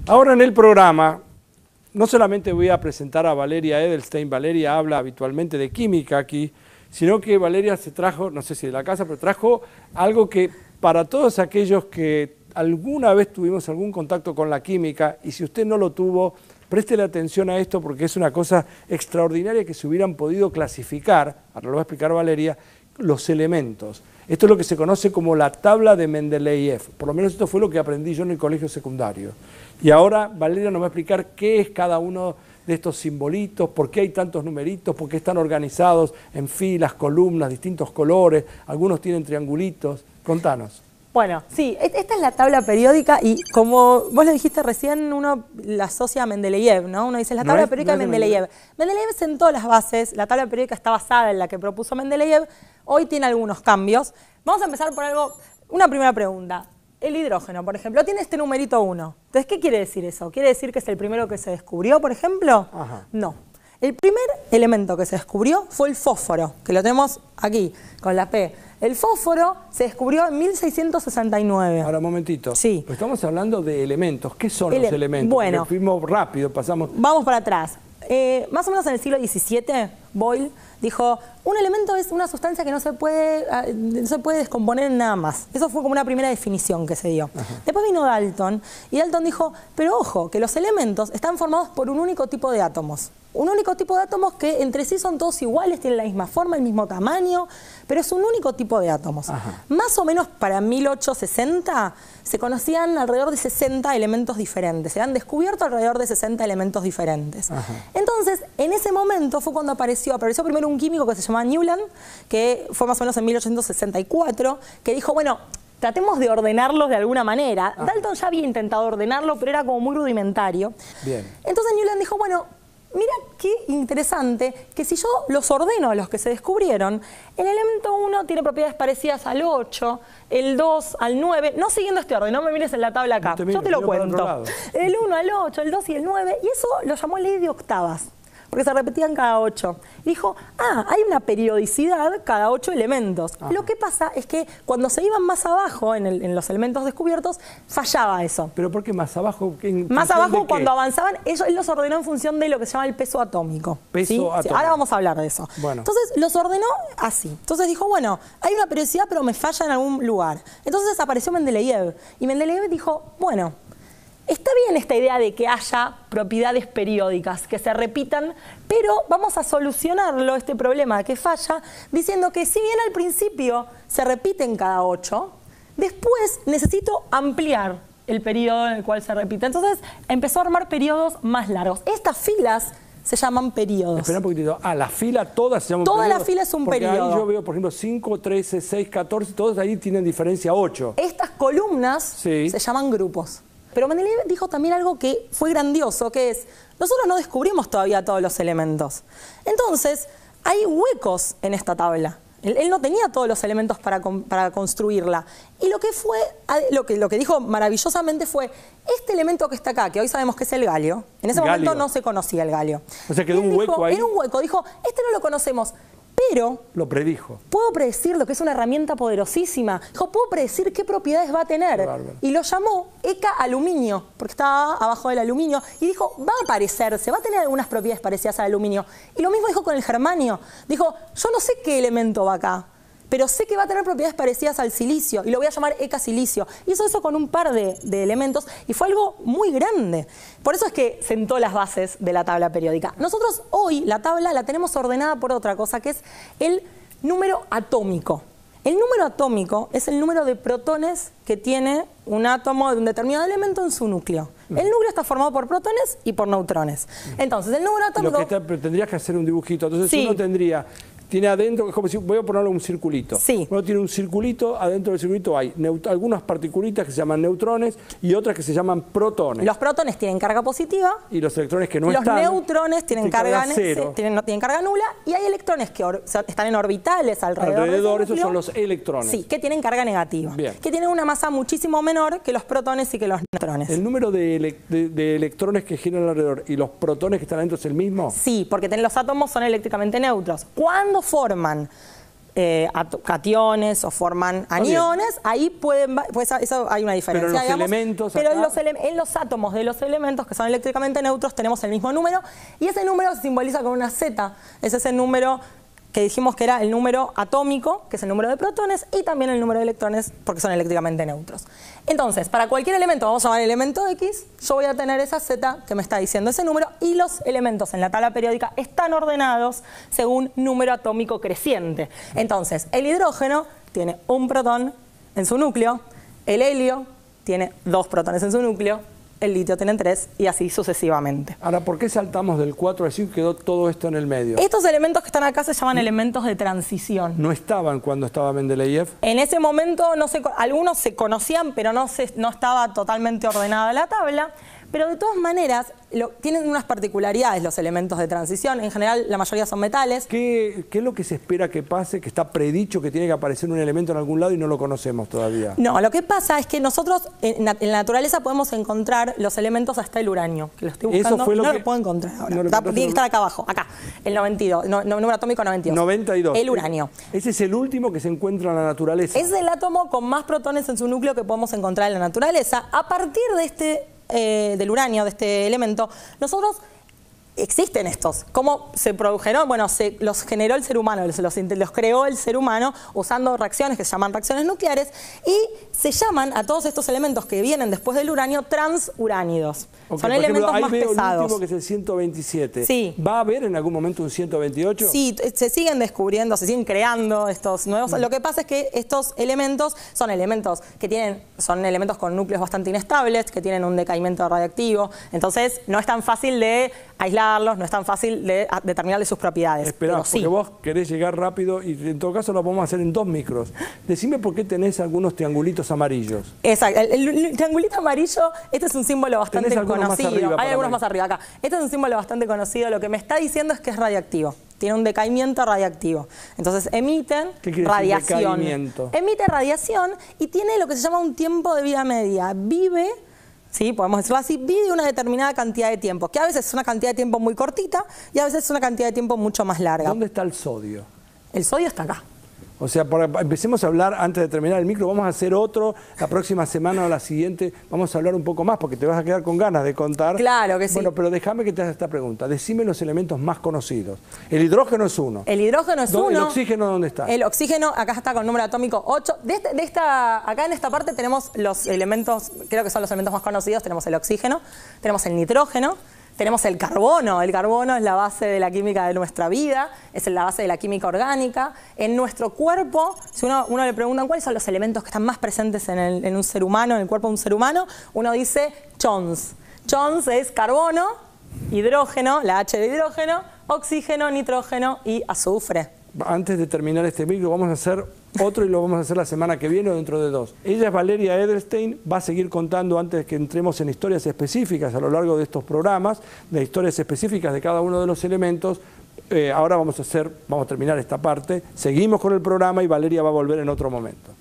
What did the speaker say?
Ahora en el programa, no solamente voy a presentar a Valeria Edelstein. Valeria habla habitualmente de química aquí, sino que Valeria se trajo, no sé si de la casa, pero trajo algo que para todos aquellos que alguna vez tuvimos algún contacto con la química, y si usted no lo tuvo, préstele atención a esto porque es una cosa extraordinaria que se hubieran podido clasificar, ahora lo va a explicar Valeria, los elementos. Esto es lo que se conoce como la tabla de Mendeleev, por lo menos esto fue lo que aprendí yo en el colegio secundario. Y ahora Valeria nos va a explicar qué es cada uno de estos simbolitos, por qué hay tantos numeritos, por qué están organizados en filas, columnas, distintos colores, algunos tienen triangulitos. Contanos. Bueno, sí, esta es la tabla periódica y como vos le dijiste recién, uno la asocia a Mendeleev, ¿no? Uno dice la tabla periódica de Mendeleev. Mendeleev sentó las bases, la tabla periódica está basada en la que propuso Mendeleev, hoy tiene algunos cambios. Vamos a empezar por una primera pregunta. El hidrógeno, por ejemplo, tiene este numerito 1. Entonces, ¿qué quiere decir eso? ¿Quiere decir que es el primero que se descubrió, por ejemplo? Ajá. No. El primer elemento que se descubrió fue el fósforo, que lo tenemos aquí, con la P. El fósforo se descubrió en 1669. Ahora, un momentito. Sí. Pues estamos hablando de elementos. ¿Qué son los elementos? Bueno. Porque fuimos rápido, pasamos... Vamos para atrás. Más o menos en el siglo XVII, Boyle dijo, un elemento es una sustancia que no se puede descomponer en nada más. Eso fue como una primera definición que se dio. Ajá. Después vino Dalton, y Dalton dijo, pero ojo, que los elementos están formados por un único tipo de átomos. Un único tipo de átomos que entre sí son todos iguales, tienen la misma forma, el mismo tamaño, pero es un único tipo de átomos. Ajá. Más o menos para 1860 se conocían alrededor de 60 elementos diferentes. Se han descubierto alrededor de 60 elementos diferentes. Ajá. Entonces, en ese momento fue cuando apareció primero un químico que se llamaba Newland, que fue más o menos en 1864, que dijo, bueno, tratemos de ordenarlos de alguna manera. Ajá. Dalton ya había intentado ordenarlo, pero era como muy rudimentario. Bien. Entonces Newland dijo, bueno, mira qué interesante que si yo los ordeno a los que se descubrieron, el elemento 1 tiene propiedades parecidas al 8, el 2 al 9, no siguiendo este orden, no me mires en la tabla acá, yo te lo cuento. El 1 al 8, el 2 y el 9, y eso lo llamó ley de octavas, porque se repetían cada 8. Dijo, hay una periodicidad cada 8 elementos. Ajá. Lo que pasa es que cuando se iban más abajo en los elementos descubiertos, fallaba eso. ¿Pero por qué más abajo? Más abajo, cuando avanzaban, él los ordenó en función de lo que se llama el peso atómico. Peso atómico. Ahora vamos a hablar de eso. Bueno. Entonces, los ordenó así. Entonces dijo, bueno, hay una periodicidad, pero me falla en algún lugar. Entonces apareció Mendeleev. Y Mendeleev dijo, bueno, está bien esta idea de que haya propiedades periódicas que se repitan, pero vamos a solucionarlo, este problema de que falla, diciendo que si bien al principio se repiten cada 8, después necesito ampliar el periodo en el cual se repite. Entonces empezó a armar periodos más largos. Estas filas se llaman periodos. Espera un poquitito. La fila todas se llaman periodos. Toda la fila es un periodo. Ahí yo veo, por ejemplo, 5, 13, 6, 14, todos ahí tienen diferencia 8. Estas columnas se llaman grupos. Pero Mendeleev dijo también algo que fue grandioso, que es, nosotros no descubrimos todavía todos los elementos. Entonces, hay huecos en esta tabla. Él no tenía todos los elementos para construirla. Y lo que dijo maravillosamente fue, este elemento que está acá, que hoy sabemos que es el galio, en ese momento no se conocía el galio. O sea, quedó un hueco ahí. Era un hueco, dijo, este no lo conocemos. Pero lo predijo. Puedo predecir lo que es una herramienta poderosísima. Dijo, puedo predecir qué propiedades va a tener. Y lo llamó ECA aluminio, porque estaba abajo del aluminio. Y dijo, va a parecerse, va a tener algunas propiedades parecidas al aluminio. Y lo mismo dijo con el germanio. Dijo, yo no sé qué elemento va acá, pero sé que va a tener propiedades parecidas al silicio, y lo voy a llamar ECA silicio. Hizo eso con un par de elementos, y fue algo muy grande. Por eso es que sentó las bases de la tabla periódica. Nosotros hoy la tabla la tenemos ordenada por otra cosa, que es el número atómico. El número atómico es el número de protones que tiene un átomo de un determinado elemento en su núcleo. El núcleo está formado por protones y por neutrones. Entonces, el número atómico... Tendrías que hacer un dibujito. Entonces, uno tendría... Tiene adentro, es como si, voy a ponerle un circulito. Sí. Uno tiene un circulito, adentro del circulito hay algunas particulitas que se llaman neutrones y otras que se llaman protones. Los protones tienen carga positiva. Y los electrones que no están. Los neutrones tienen carga cero. No tienen carga nula. Y hay electrones que están en orbitales alrededor esos son los electrones. Sí, que tienen carga negativa. Bien. Que tienen una masa muchísimo menor que los protones y que los neutrones. ¿El número de electrones que giran alrededor y los protones que están adentro es el mismo? Sí, porque los átomos son eléctricamente neutros. Cuando forman cationes o forman aniones, ahí pueden, pues eso hay una diferencia. Pero los elementos pero acá... en los átomos de los elementos que son eléctricamente neutros tenemos el mismo número y ese número se simboliza con una Z. Es ese número que dijimos que era el número atómico, que es el número de protones, y también el número de electrones, porque son eléctricamente neutros. Entonces, para cualquier elemento, vamos a llamar elemento X, yo voy a tener esa Z que me está diciendo ese número, y los elementos en la tabla periódica están ordenados según número atómico creciente. Entonces, el hidrógeno tiene un protón en su núcleo, el helio tiene 2 protones en su núcleo, el litio tiene 3 y así sucesivamente. Ahora, ¿por qué saltamos del 4 al 5 y quedó todo esto en el medio? Estos elementos que están acá se llaman elementos de transición. ¿No estaban cuando estaba Mendeleev? En ese momento algunos se conocían, pero no estaba totalmente ordenada la tabla. Pero de todas maneras, tienen unas particularidades los elementos de transición. En general, la mayoría son metales. ¿Qué es lo que se espera que pase, que está predicho que tiene que aparecer un elemento en algún lado y no lo conocemos todavía? No, lo que pasa es que nosotros en la naturaleza podemos encontrar los elementos hasta el uranio, que lo estoy buscando. Eso fue lo no que... lo puedo encontrar ahora. No Tiene que estar acá abajo, acá, el 92, número atómico 92. 92. El uranio. Ese es el último que se encuentra en la naturaleza. Es el átomo con más protones en su núcleo que podemos encontrar en la naturaleza. A partir de del uranio, de este elemento, nosotros existen estos. ¿Cómo se produjeron? Bueno, los generó el ser humano, los creó el ser humano usando reacciones que se llaman reacciones nucleares y se llaman a todos estos elementos que vienen después del uranio transuránidos. Okay, son elementos ahí más veo pesados. El último que es el 127. Sí. ¿Va a haber en algún momento un 128? Sí, se siguen descubriendo, se siguen creando estos nuevos. Lo que pasa es que estos elementos son elementos son elementos con núcleos bastante inestables, que tienen un decaimiento radiactivo. Entonces, no es tan fácil de aislarlos, no es tan fácil de determinarles sus propiedades. Esperá, pero sí. Porque vos querés llegar rápido y en todo caso lo podemos hacer en 2 micros. Decime por qué tenés algunos triangulitos amarillos. Exacto. El triangulito amarillo, este es un símbolo bastante conocido. Hay algunos más arriba acá. Este es un símbolo bastante conocido. Lo que me está diciendo es que es radiactivo. Tiene un decaimiento radiactivo. Entonces emiten radiación. Emite radiación y tiene lo que se llama un tiempo de vida media. Vive, sí, podemos decirlo así, vive una determinada cantidad de tiempo, que a veces es una cantidad de tiempo muy cortita y a veces es una cantidad de tiempo mucho más larga. ¿Dónde está el sodio? El sodio está acá. O sea, empecemos a hablar, antes de terminar el micro, vamos a hacer otro, la próxima semana o la siguiente, vamos a hablar un poco más, porque te vas a quedar con ganas de contar. Claro que sí. Bueno, pero déjame que te haga esta pregunta. Decime los elementos más conocidos. El hidrógeno es uno. El hidrógeno es uno. ¿El oxígeno dónde está? El oxígeno, acá está con número atómico 8. Acá en esta parte tenemos los elementos, creo que son los elementos más conocidos. Tenemos el oxígeno, tenemos el nitrógeno, tenemos el carbono. El carbono es la base de la química de nuestra vida, es la base de la química orgánica. En nuestro cuerpo, si uno le pregunta cuáles son los elementos que están más presentes en un ser humano, en el cuerpo de un ser humano, uno dice CHONS. CHONS es carbono, hidrógeno, la H de hidrógeno, oxígeno, nitrógeno y azufre. Antes de terminar este micro, vamos a hacer otro y lo vamos a hacer la semana que viene o dentro de 2. Ella es Valeria Edelstein, va a seguir contando antes que entremos en historias específicas a lo largo de estos programas, de historias específicas de cada uno de los elementos. Ahora vamos a terminar esta parte, seguimos con el programa y Valeria va a volver en otro momento.